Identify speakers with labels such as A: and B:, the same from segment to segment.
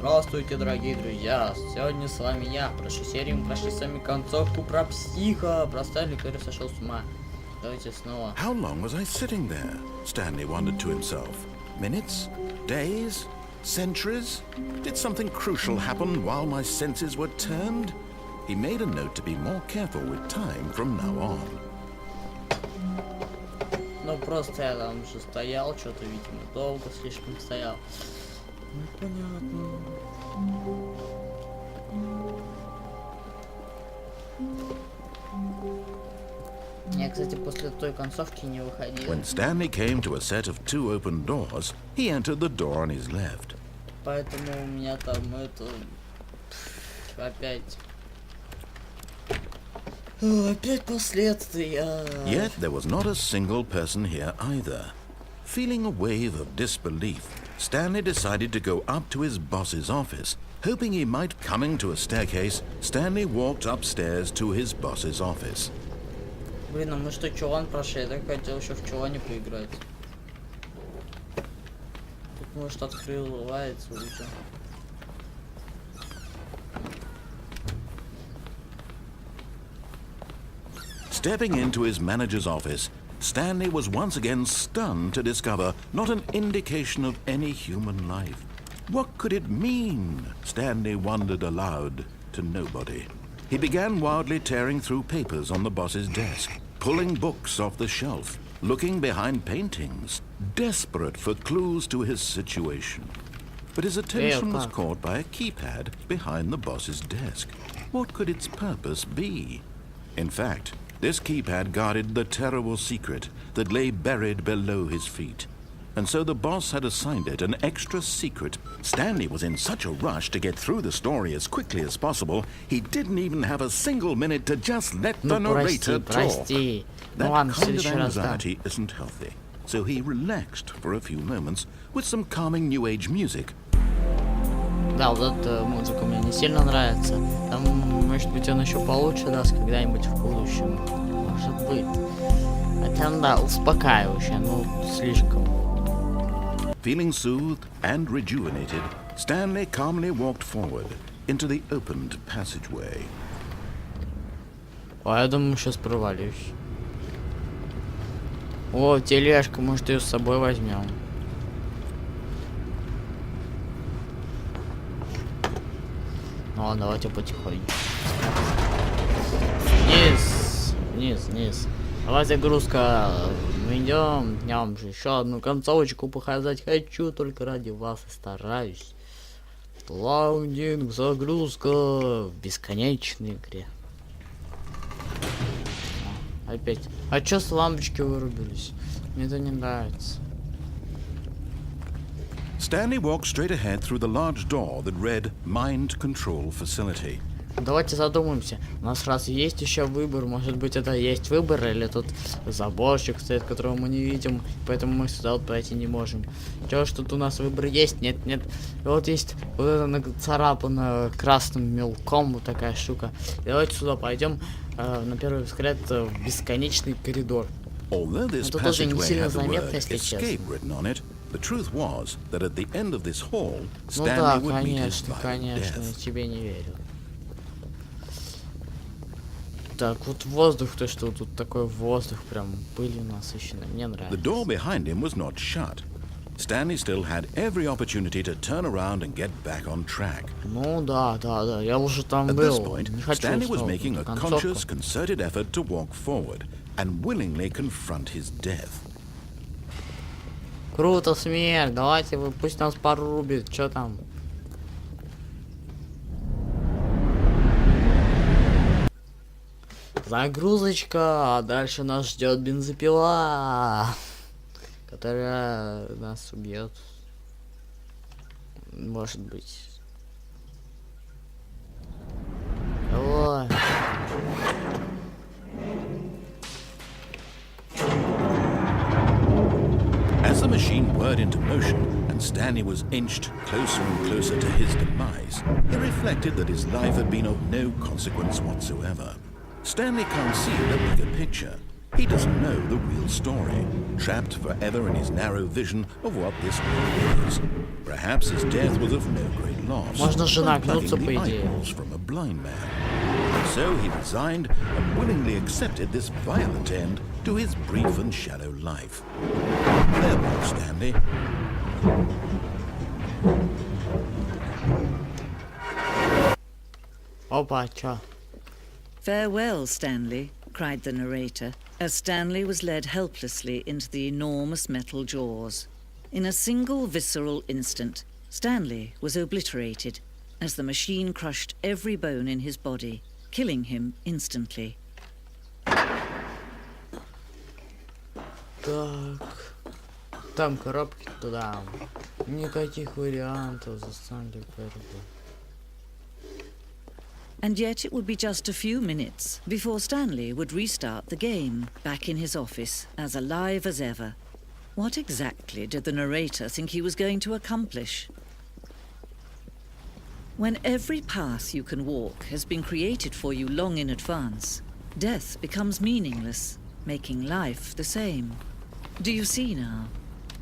A: Здравствуйте, дорогие друзья! Сегодня с вами я. В прошлой серии мы прошли с вами концовку про психа, про Стэнли, который сошел с ума. Давайте снова.
B: How long was I sitting there? Stanley wondered to himself. Minutes? Days? Centuries? Did something crucial happen while my senses were turned? He made a note to be more careful with time from now on.
A: Ну просто я там уже стоял, что-то, видимо, долго слишком стоял. Ну понятно. Я, кстати, после той концовки не выходил.
B: When Stanley came to a set of two open doors, he entered the door on his left.
A: Поэтому у меня там это... Опять последствия.
B: Yet there was not a single person here either. Feeling a wave of disbelief, Stanley decided to go up to his boss's office. Hoping he might coming to a staircase, Stanley walked upstairs to his boss's office.
A: Блин, а мы что, чулан прошли? Я так хотел еще в чулане поиграть. Тут может открывается уже.
B: Stepping into his manager's office, Stanley was once again stunned to discover not an indication of any human life. What could it mean? Stanley wondered aloud to nobody. He began wildly tearing through papers on the boss's desk, pulling books off the shelf, looking behind paintings, desperate for clues to his situation. But his attention was caught by a keypad behind the boss's desk. What could its purpose be? In fact, this keypad guarded the terrible secret that lay buried below his feet. And so the boss had assigned it an extra secret. Stanley was in such a rush to get through the story as quickly as possible, he didn't even have a single minute to just let the narrator talk. That kind of anxiety isn't healthy. So he relaxed for a few moments with some calming new age music.
A: Да, вот эта музыка мне не сильно нравится. Там, может быть, он еще получше даст когда-нибудь в будущем. Может быть. Хотя, да, успокаивающая, ну, слишком.
B: Feeling soothed and rejuvenated, Stanley calmly walked forward into the opened passageway.
A: А я думаю, сейчас провалюсь. О, тележка, может, ее с собой возьмем. Ну ладно, давайте потихоньку. Вниз, вниз, вниз. Давай загрузка. Мы идем. Я вам же еще одну концовочку показать хочу, только ради вас и стараюсь. Лаудинг, загрузка в бесконечной игре. Опять. А чё с лампочки вырубились? Мне это не нравится.
B: Stanley walked straight ahead through the large door that read Mind Control Facility.
A: Давайте задумаемся. У нас раз есть еще выбор, может быть это есть выбор, или тут заборчик стоит, которого мы не видим, поэтому мы сюда вот пройти не можем. Чё ж тут у нас выбор есть? Нет, нет. И вот есть вот это нацарапано красным мелком, вот такая штука. И давайте сюда пойдем, на первый взгляд, в бесконечный коридор. Это тоже не сильно заметно, если честно.
B: The truth was that at the end of this hall,
A: ну
B: Stanley
A: да,
B: would meet his
A: конечно, конечно, я тебе не верю. Так, вот воздух, то что тут такой воздух, прям пылью насыщенный, мне нравится.
B: The door behind him was not shut. Stanley still had every opportunity to turn around and get back on track.
A: Ну да, да, да, я уже там
B: At
A: был.
B: this point,
A: Не хочу
B: Stanley was
A: снова
B: making a
A: концовку.
B: conscious, concerted effort to walk forward and willingly confront his death.
A: Круто, смерть, давайте вы, пусть нас порубит, что там? Загрузочка, а дальше нас ждет бензопила, которая нас убьет. Может быть. Ой.
B: As the machine whirred into motion and Stanley was inched closer and closer to his demise, he reflected that his life had been of no consequence whatsoever. Stanley can't see the bigger picture. He doesn't know the real story, trapped forever in his narrow vision of what this world is. Perhaps his death was of no great loss.
A: Можно же нагнуться,
B: Plucking
A: по
B: the
A: идее.
B: eyeballs from a blind man. So he resigned and willingly accepted this violent end to his brief and shallow life. Farewell, Stanley.
A: Опа, чё?
C: Farewell, Stanley, cried the narrator, as Stanley was led helplessly into the enormous metal jaws. In a single visceral instant, Stanley was obliterated as the machine crushed every bone in his body, killing him instantly.
A: Так. Там коробки туда. Никаких вариантов за Stanley Parable.
C: And yet it would be just a few minutes before Stanley would restart the game, back in his office, as alive as ever. What exactly did the narrator think he was going to accomplish? When every path you can walk has been created for you long in advance, death becomes meaningless, making life the same. Do you see now?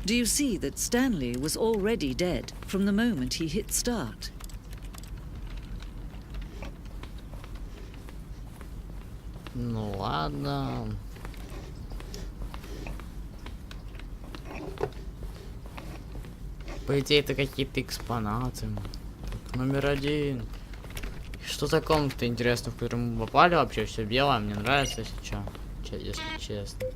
C: Do you see that Stanley was already dead from the moment he hit start?
A: Ну ладно. По идее, это какие-то экспонаты. Так, номер 1. Что-то комната интересно, в которую мы попали вообще, все белое, мне нравится, если чё. Если честно.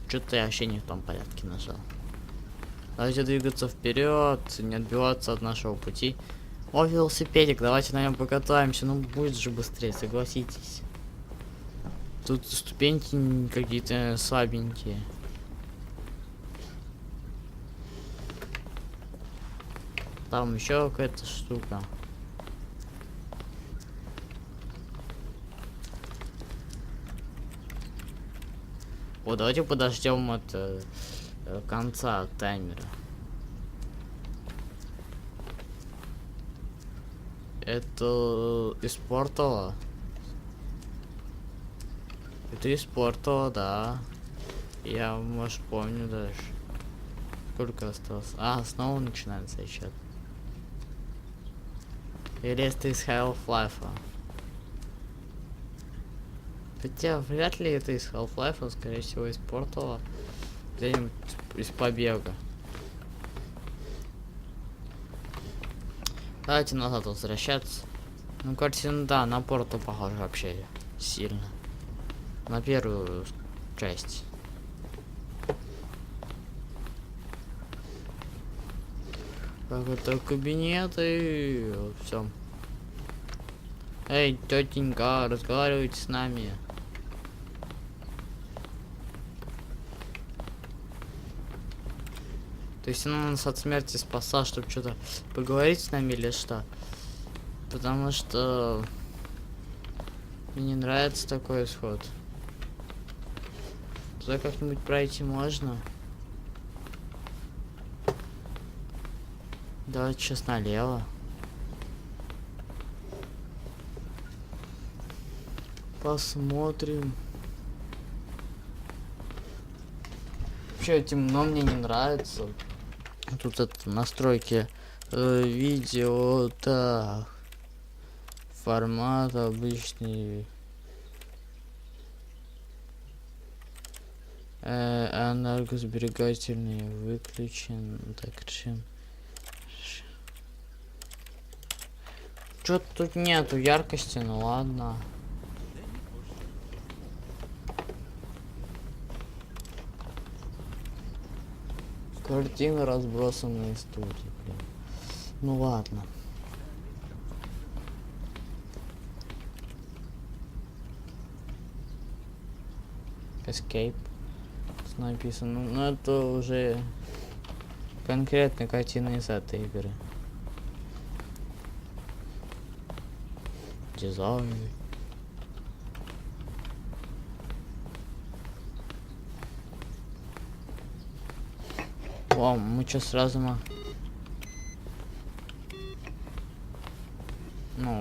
A: Что-то я вообще не в том порядке нажал. Давайте двигаться вперед, не отбиваться от нашего пути. О, велосипедик, давайте на нем покатаемся. Ну будет же быстрее, согласитесь. Тут ступеньки какие-то слабенькие. Там еще какая-то штука. Вот, давайте подождем от конца таймера. Это испортило. Это испортило, да. Я, может, помню даже. Сколько осталось? А, снова начинается счет. Или это из Half-Life. Хотя вряд ли это из Half-Life, скорее всего, из Portal. Где-нибудь из побега. Давайте назад возвращаться. Ну, картина, да, на Portal похоже вообще сильно. На первую часть. Так, это кабинеты. Все. Эй, тетенька, разговаривайте с нами. То есть она нас от смерти спасла, чтобы что-то поговорить с нами или что? Потому что мне не нравится такой исход. Туда как-нибудь пройти можно? Давайте сейчас налево. Посмотрим. Вообще темно, мне не нравится. Тут это настройки видео, так. Формат обычный. Энергосберегательный выключен. Так, решим. Чё-то тут нету яркости, ну ладно. Картины разбросанные студии, блин. Ну ладно. Escape. Написано. Ну это уже конкретно картина из этой игры. Дизайн. О, мы что сразу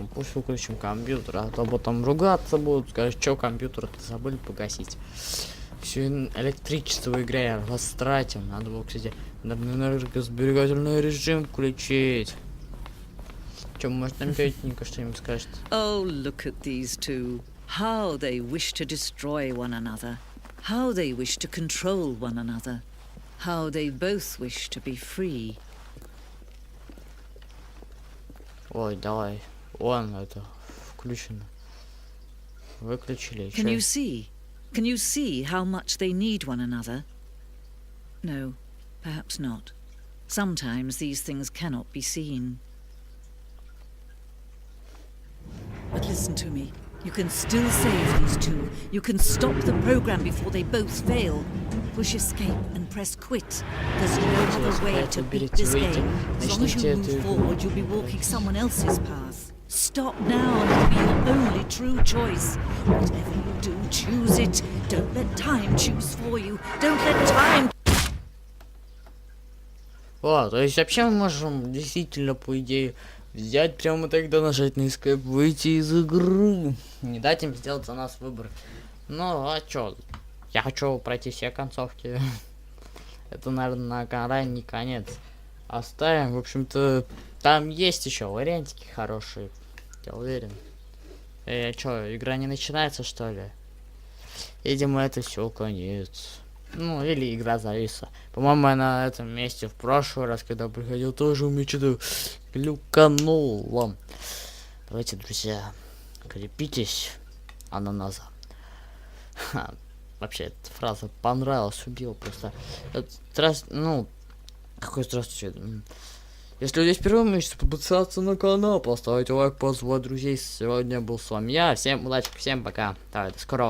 A: Ну, пусть выключим компьютер, а то потом ругаться будут, скажут, что компьютер ты забыли погасить. Все электричество в игре растратим. Надо было, кстати, энергосберегательный режим включить. Че, может, там тетенька что-нибудь скажет?
C: Oh, look at these two. How they wish to destroy one another. How they wish to control one another. How they both wish to be free.
A: Ой, давай. Вон это включено. Выключили.
C: Can you see? Can you see how much they need one another? No, perhaps not. Sometimes these things cannot be seen. But listen to me. You can still save these two. You can stop the program before they both fail. Push escape and press quit. There's no other way to beat this game. As long as you move forward, you'll be walking someone else's path. Stop now and it'll be your only true choice. Whatever you do, choose it. Don't let time choose for you. Don't let time...
A: О, то есть вообще мы можем действительно, по идее, взять прямо тогда, нажать на escape, выйти из игры. Не дать им сделать за нас выбор. Ну, а чё? Я хочу пройти все концовки. Это, наверное, на ранний конец. Оставим. В общем-то, там есть еще вариантики хорошие. Я уверен. Чё, игра не начинается, что ли? Видимо, это все конец. Ну, или игра зависла. По-моему, я на этом месте в прошлый раз, когда приходил, тоже у меня что-то глюкануло. Давайте, друзья, крепитесь, ананаса. Вообще, эта фраза понравилась, убила просто. Ну, какой здравствуйте. Если вы здесь впервые, можете подписаться на канал, поставить лайк, позвать друзей. Сегодня был с вами я. Всем удачи, всем пока. Давай, до скорого.